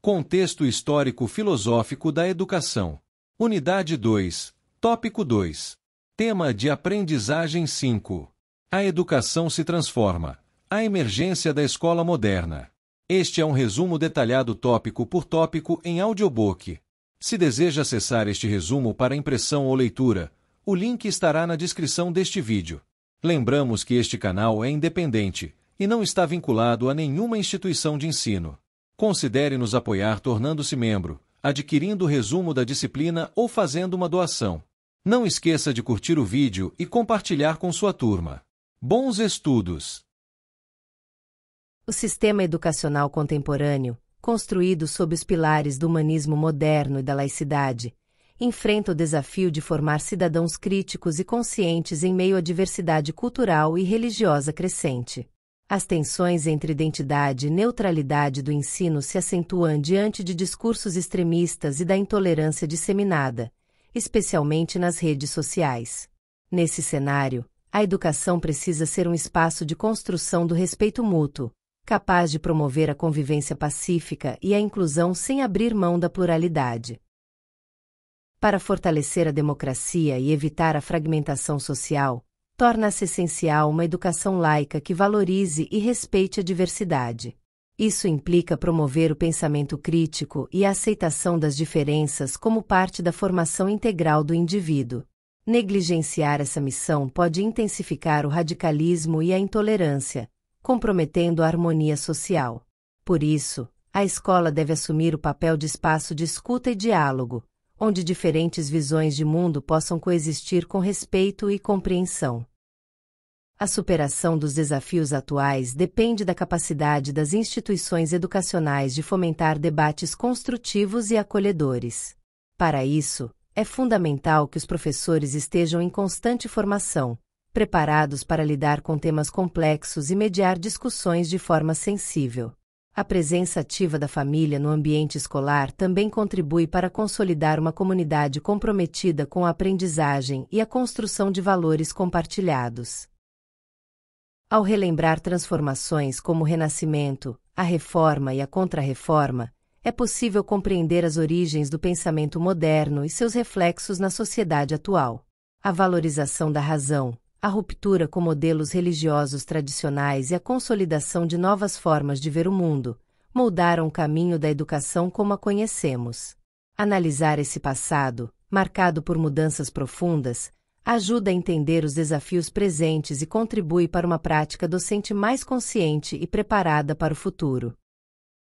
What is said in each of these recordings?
Contexto histórico-filosófico da educação. Unidade 2, Tópico 2. Tema de aprendizagem 5. A educação se transforma. A emergência da escola moderna. Este é um resumo detalhado tópico por tópico em audiobook. Se deseja acessar este resumo para impressão ou leitura, o link estará na descrição deste vídeo. Lembramos que este canal é independente e não está vinculado a nenhuma instituição de ensino. Considere nos apoiar tornando-se membro, adquirindo o resumo da disciplina ou fazendo uma doação. Não esqueça de curtir o vídeo e compartilhar com sua turma. Bons estudos! O sistema educacional contemporâneo, construído sob os pilares do humanismo moderno e da laicidade, enfrenta o desafio de formar cidadãos críticos e conscientes em meio à diversidade cultural e religiosa crescente. As tensões entre identidade e neutralidade do ensino se acentuam diante de discursos extremistas e da intolerância disseminada, especialmente nas redes sociais. Nesse cenário, a educação precisa ser um espaço de construção do respeito mútuo, capaz de promover a convivência pacífica e a inclusão sem abrir mão da pluralidade. Para fortalecer a democracia e evitar a fragmentação social, torna-se essencial uma educação laica que valorize e respeite a diversidade. Isso implica promover o pensamento crítico e a aceitação das diferenças como parte da formação integral do indivíduo. Negligenciar essa missão pode intensificar o radicalismo e a intolerância, comprometendo a harmonia social. Por isso, a escola deve assumir o papel de espaço de escuta e diálogo, onde diferentes visões de mundo possam coexistir com respeito e compreensão. A superação dos desafios atuais depende da capacidade das instituições educacionais de fomentar debates construtivos e acolhedores. Para isso, é fundamental que os professores estejam em constante formação, preparados para lidar com temas complexos e mediar discussões de forma sensível. A presença ativa da família no ambiente escolar também contribui para consolidar uma comunidade comprometida com a aprendizagem e a construção de valores compartilhados. Ao relembrar transformações como o Renascimento, a Reforma e a Contra-Reforma, é possível compreender as origens do pensamento moderno e seus reflexos na sociedade atual. A valorização da razão, a ruptura com modelos religiosos tradicionais e a consolidação de novas formas de ver o mundo, moldaram o caminho da educação como a conhecemos. Analisar esse passado, marcado por mudanças profundas, ajuda a entender os desafios presentes e contribui para uma prática docente mais consciente e preparada para o futuro.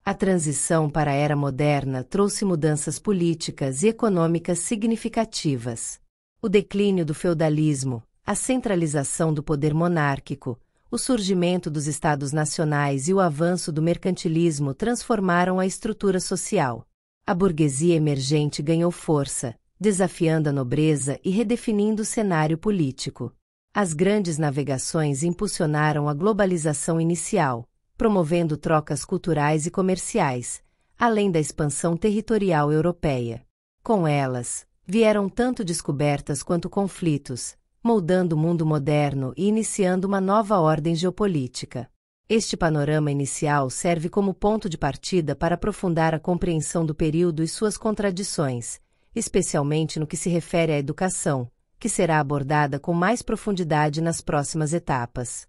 A transição para a era moderna trouxe mudanças políticas e econômicas significativas. O declínio do feudalismo, a centralização do poder monárquico, o surgimento dos estados nacionais e o avanço do mercantilismo transformaram a estrutura social. A burguesia emergente ganhou força, desafiando a nobreza e redefinindo o cenário político. As grandes navegações impulsionaram a globalização inicial, promovendo trocas culturais e comerciais, além da expansão territorial europeia. Com elas, vieram tanto descobertas quanto conflitos, moldando o mundo moderno e iniciando uma nova ordem geopolítica. Este panorama inicial serve como ponto de partida para aprofundar a compreensão do período e suas contradições, especialmente no que se refere à educação, que será abordada com mais profundidade nas próximas etapas.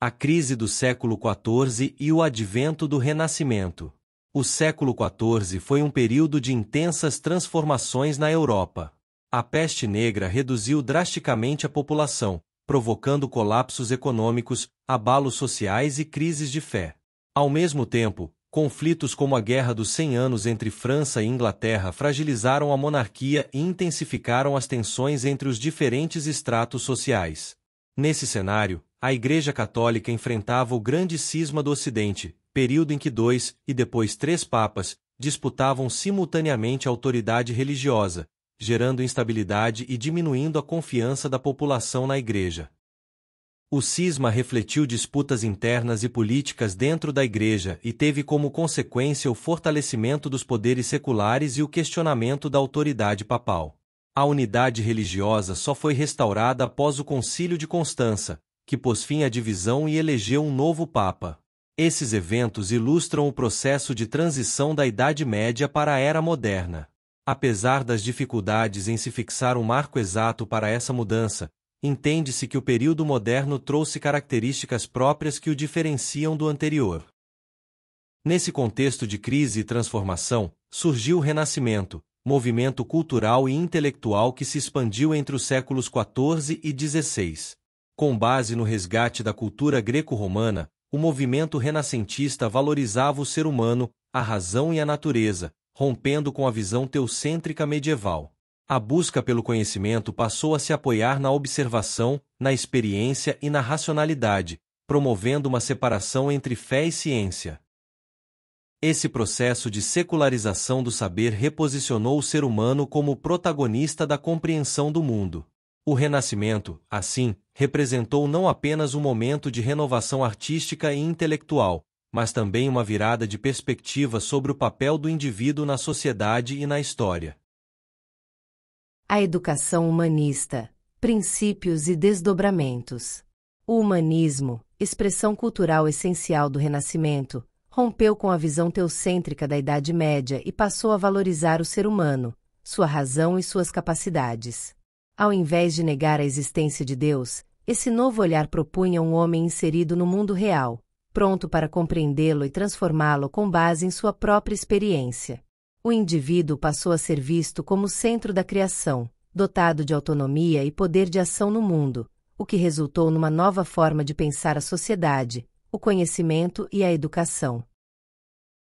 A crise do século XIV e o advento do Renascimento. O século XIV foi um período de intensas transformações na Europa. A peste negra reduziu drasticamente a população, provocando colapsos econômicos, abalos sociais e crises de fé. Ao mesmo tempo, conflitos como a Guerra dos 100 Anos entre França e Inglaterra fragilizaram a monarquia e intensificaram as tensões entre os diferentes estratos sociais. Nesse cenário, a Igreja Católica enfrentava o grande cisma do Ocidente, período em que 2, e depois 3 papas, disputavam simultaneamente a autoridade religiosa, gerando instabilidade e diminuindo a confiança da população na Igreja. O cisma refletiu disputas internas e políticas dentro da Igreja e teve como consequência o fortalecimento dos poderes seculares e o questionamento da autoridade papal. A unidade religiosa só foi restaurada após o Concílio de Constança, que pôs fim à divisão e elegeu um novo Papa. Esses eventos ilustram o processo de transição da Idade Média para a Era Moderna. Apesar das dificuldades em se fixar um marco exato para essa mudança, entende-se que o período moderno trouxe características próprias que o diferenciam do anterior. Nesse contexto de crise e transformação, surgiu o Renascimento, movimento cultural e intelectual que se expandiu entre os séculos XIV e XVI. Com base no resgate da cultura greco-romana, o movimento renascentista valorizava o ser humano, a razão e a natureza, rompendo com a visão teocêntrica medieval. A busca pelo conhecimento passou a se apoiar na observação, na experiência e na racionalidade, promovendo uma separação entre fé e ciência. Esse processo de secularização do saber reposicionou o ser humano como protagonista da compreensão do mundo. O Renascimento, assim, representou não apenas um momento de renovação artística e intelectual, mas também uma virada de perspectiva sobre o papel do indivíduo na sociedade e na história. A educação humanista, princípios e desdobramentos. O humanismo, expressão cultural essencial do Renascimento, rompeu com a visão teocêntrica da Idade Média e passou a valorizar o ser humano, sua razão e suas capacidades. Ao invés de negar a existência de Deus, esse novo olhar propunha um homem inserido no mundo real, pronto para compreendê-lo e transformá-lo com base em sua própria experiência. O indivíduo passou a ser visto como o centro da criação, dotado de autonomia e poder de ação no mundo, o que resultou numa nova forma de pensar a sociedade, o conhecimento e a educação.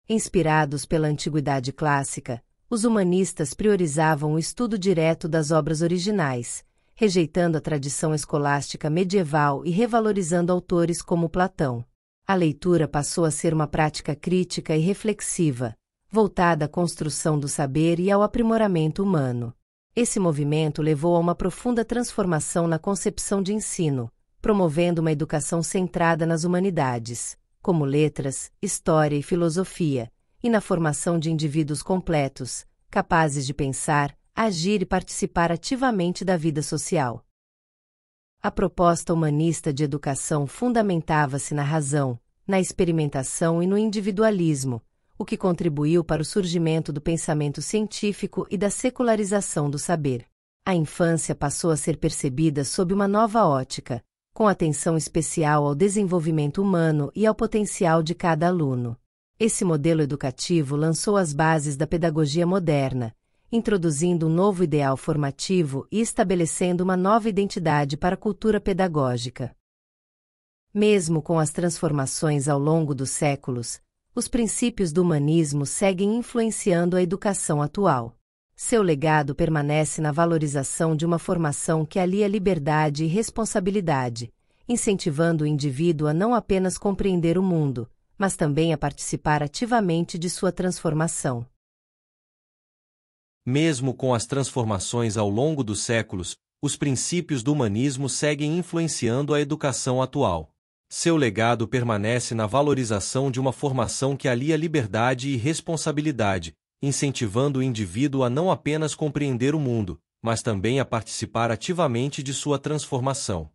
Inspirados pela antiguidade clássica, os humanistas priorizavam o estudo direto das obras originais, rejeitando a tradição escolástica medieval e revalorizando autores como Platão. A leitura passou a ser uma prática crítica e reflexiva, voltada à construção do saber e ao aprimoramento humano. Esse movimento levou a uma profunda transformação na concepção de ensino, promovendo uma educação centrada nas humanidades, como letras, história e filosofia, e na formação de indivíduos completos, capazes de pensar, agir e participar ativamente da vida social. A proposta humanista de educação fundamentava-se na razão, na experimentação e no individualismo, o que contribuiu para o surgimento do pensamento científico e da secularização do saber. A infância passou a ser percebida sob uma nova ótica, com atenção especial ao desenvolvimento humano e ao potencial de cada aluno. Esse modelo educativo lançou as bases da pedagogia moderna, introduzindo um novo ideal formativo e estabelecendo uma nova identidade para a cultura pedagógica. Mesmo com as transformações ao longo dos séculos, os princípios do humanismo seguem influenciando a educação atual. Seu legado permanece na valorização de uma formação que alia liberdade e responsabilidade, incentivando o indivíduo a não apenas compreender o mundo, mas também a participar ativamente de sua transformação. Mesmo com as transformações ao longo dos séculos, os princípios do humanismo seguem influenciando a educação atual. Seu legado permanece na valorização de uma formação que alia liberdade e responsabilidade, incentivando o indivíduo a não apenas compreender o mundo, mas também a participar ativamente de sua transformação.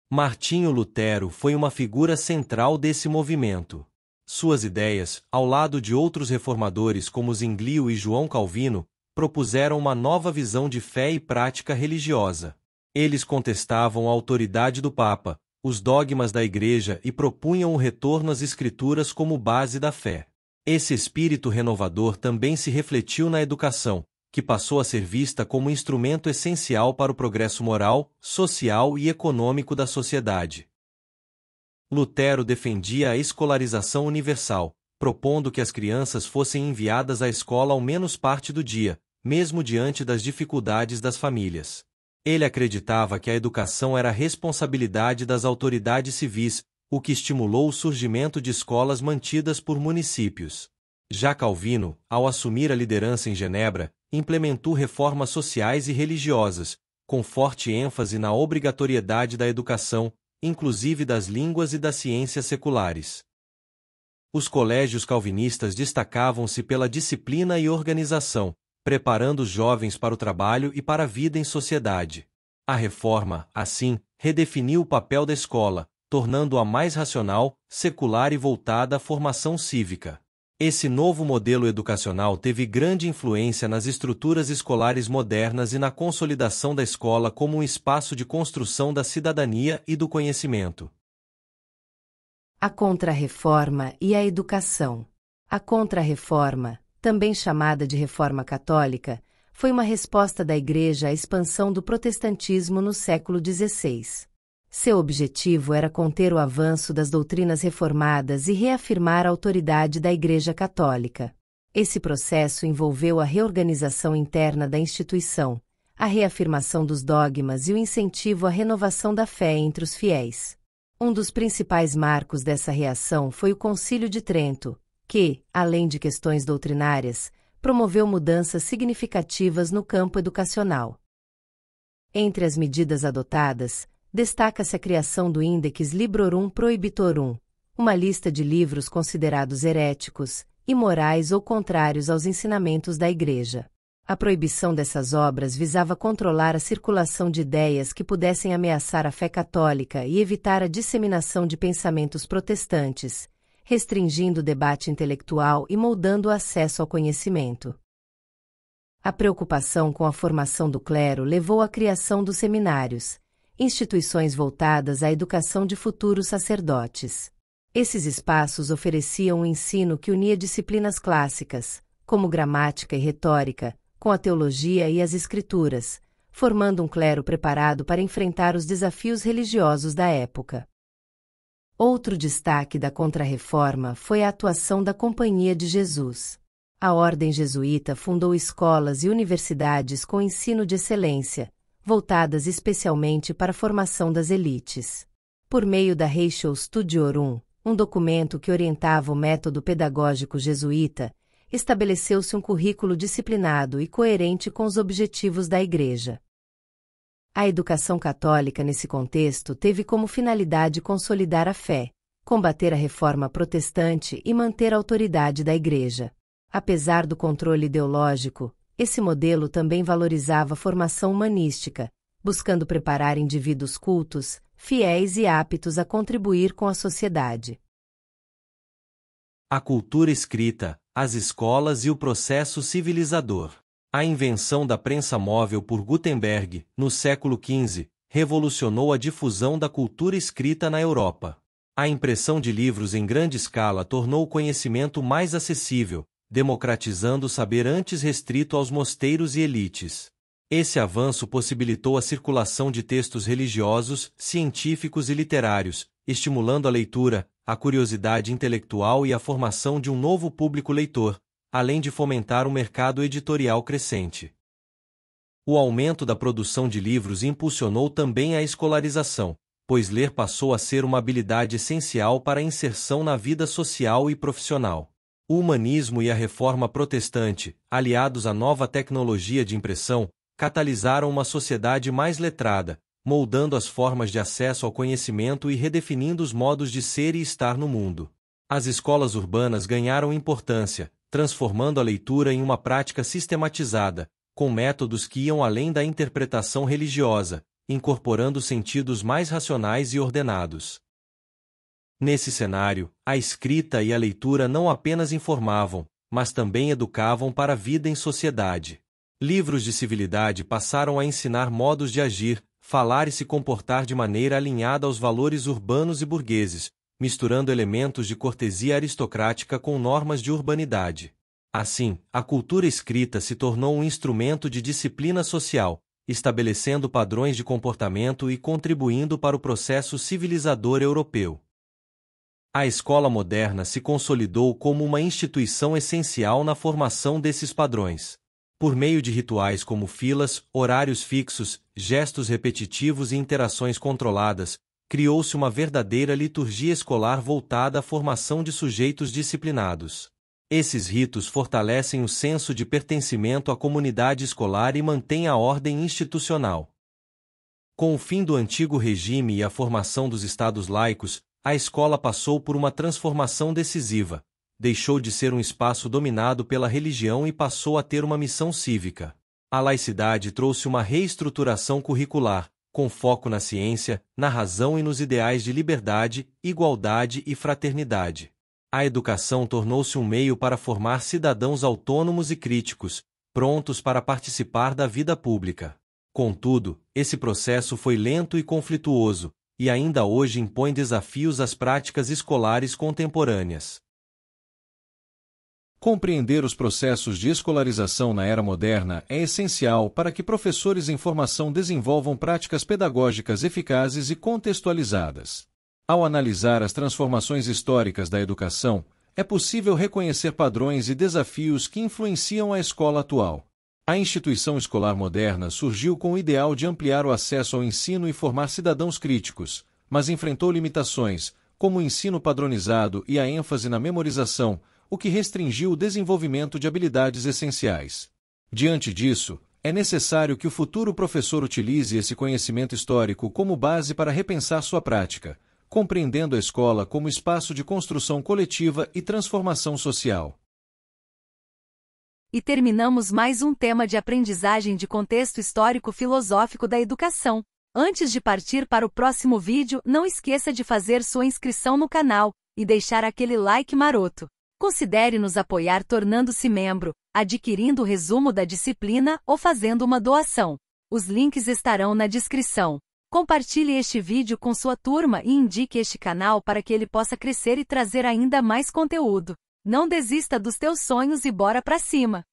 Martinho Lutero foi uma figura central desse movimento. Suas ideias, ao lado de outros reformadores como Zwinglio e João Calvino, propuseram uma nova visão de fé e prática religiosa. Eles contestavam a autoridade do Papa, os dogmas da Igreja e propunham o retorno às Escrituras como base da fé. Esse espírito renovador também se refletiu na educação, que passou a ser vista como instrumento essencial para o progresso moral, social e econômico da sociedade. Lutero defendia a escolarização universal, propondo que as crianças fossem enviadas à escola ao menos parte do dia, mesmo diante das dificuldades das famílias. Ele acreditava que a educação era responsabilidade das autoridades civis, o que estimulou o surgimento de escolas mantidas por municípios. Já Calvino, ao assumir a liderança em Genebra, implementou reformas sociais e religiosas, com forte ênfase na obrigatoriedade da educação, inclusive das línguas e das ciências seculares. Os colégios calvinistas destacavam-se pela disciplina e organização, preparando os jovens para o trabalho e para a vida em sociedade. A reforma, assim, redefiniu o papel da escola, tornando-a mais racional, secular e voltada à formação cívica. Esse novo modelo educacional teve grande influência nas estruturas escolares modernas e na consolidação da escola como um espaço de construção da cidadania e do conhecimento. A Contra-Reforma e a Educação. A Contra-Reforma, também chamada de Reforma Católica, foi uma resposta da Igreja à expansão do protestantismo no século XVI. Seu objetivo era conter o avanço das doutrinas reformadas e reafirmar a autoridade da Igreja Católica. Esse processo envolveu a reorganização interna da instituição, a reafirmação dos dogmas e o incentivo à renovação da fé entre os fiéis. Um dos principais marcos dessa reação foi o Concílio de Trento, que, além de questões doutrinárias, promoveu mudanças significativas no campo educacional. Entre as medidas adotadas, destaca-se a criação do Index Librorum Prohibitorum, uma lista de livros considerados heréticos, imorais ou contrários aos ensinamentos da Igreja. A proibição dessas obras visava controlar a circulação de ideias que pudessem ameaçar a fé católica e evitar a disseminação de pensamentos protestantes, restringindo o debate intelectual e moldando o acesso ao conhecimento. A preocupação com a formação do clero levou à criação dos seminários, instituições voltadas à educação de futuros sacerdotes. Esses espaços ofereciam um ensino que unia disciplinas clássicas, como gramática e retórica, com a teologia e as escrituras, formando um clero preparado para enfrentar os desafios religiosos da época. Outro destaque da Contra-Reforma foi a atuação da Companhia de Jesus. A Ordem Jesuíta fundou escolas e universidades com ensino de excelência, voltadas especialmente para a formação das elites. Por meio da Ratio Studiorum, um documento que orientava o método pedagógico jesuíta, estabeleceu-se um currículo disciplinado e coerente com os objetivos da Igreja. A educação católica nesse contexto teve como finalidade consolidar a fé, combater a reforma protestante e manter a autoridade da Igreja. Apesar do controle ideológico, esse modelo também valorizava a formação humanística, buscando preparar indivíduos cultos, fiéis e aptos a contribuir com a sociedade. A cultura escrita, as escolas e o processo civilizador. A invenção da prensa móvel por Gutenberg, no século XV, revolucionou a difusão da cultura escrita na Europa. A impressão de livros em grande escala tornou o conhecimento mais acessível, democratizando o saber antes restrito aos mosteiros e elites. Esse avanço possibilitou a circulação de textos religiosos, científicos e literários, estimulando a leitura, a curiosidade intelectual e a formação de um novo público leitor, além de fomentar um mercado editorial crescente. O aumento da produção de livros impulsionou também a escolarização, pois ler passou a ser uma habilidade essencial para a inserção na vida social e profissional. O humanismo e a reforma protestante, aliados à nova tecnologia de impressão, catalisaram uma sociedade mais letrada, moldando as formas de acesso ao conhecimento e redefinindo os modos de ser e estar no mundo. As escolas urbanas ganharam importância, transformando a leitura em uma prática sistematizada, com métodos que iam além da interpretação religiosa, incorporando sentidos mais racionais e ordenados. Nesse cenário, a escrita e a leitura não apenas informavam, mas também educavam para a vida em sociedade. Livros de civilidade passaram a ensinar modos de agir, falar e se comportar de maneira alinhada aos valores urbanos e burgueses, misturando elementos de cortesia aristocrática com normas de urbanidade. Assim, a cultura escrita se tornou um instrumento de disciplina social, estabelecendo padrões de comportamento e contribuindo para o processo civilizador europeu. A escola moderna se consolidou como uma instituição essencial na formação desses padrões. Por meio de rituais como filas, horários fixos, gestos repetitivos e interações controladas, criou-se uma verdadeira liturgia escolar voltada à formação de sujeitos disciplinados. Esses ritos fortalecem o senso de pertencimento à comunidade escolar e mantêm a ordem institucional. Com o fim do antigo regime e a formação dos estados laicos, a escola passou por uma transformação decisiva. Deixou de ser um espaço dominado pela religião e passou a ter uma missão cívica. A laicidade trouxe uma reestruturação curricular, com foco na ciência, na razão e nos ideais de liberdade, igualdade e fraternidade. A educação tornou-se um meio para formar cidadãos autônomos e críticos, prontos para participar da vida pública. Contudo, esse processo foi lento e conflituoso, e ainda hoje impõe desafios às práticas escolares contemporâneas. Compreender os processos de escolarização na era moderna é essencial para que professores em formação desenvolvam práticas pedagógicas eficazes e contextualizadas. Ao analisar as transformações históricas da educação, é possível reconhecer padrões e desafios que influenciam a escola atual. A instituição escolar moderna surgiu com o ideal de ampliar o acesso ao ensino e formar cidadãos críticos, mas enfrentou limitações, como o ensino padronizado e a ênfase na memorização, o que restringiu o desenvolvimento de habilidades essenciais. Diante disso, é necessário que o futuro professor utilize esse conhecimento histórico como base para repensar sua prática, compreendendo a escola como espaço de construção coletiva e transformação social. E terminamos mais um tema de aprendizagem de contexto histórico-filosófico da educação. Antes de partir para o próximo vídeo, não esqueça de fazer sua inscrição no canal e deixar aquele like maroto. Considere nos apoiar tornando-se membro, adquirindo o resumo da disciplina ou fazendo uma doação. Os links estarão na descrição. Compartilhe este vídeo com sua turma e indique este canal para que ele possa crescer e trazer ainda mais conteúdo. Não desista dos teus sonhos e bora pra cima!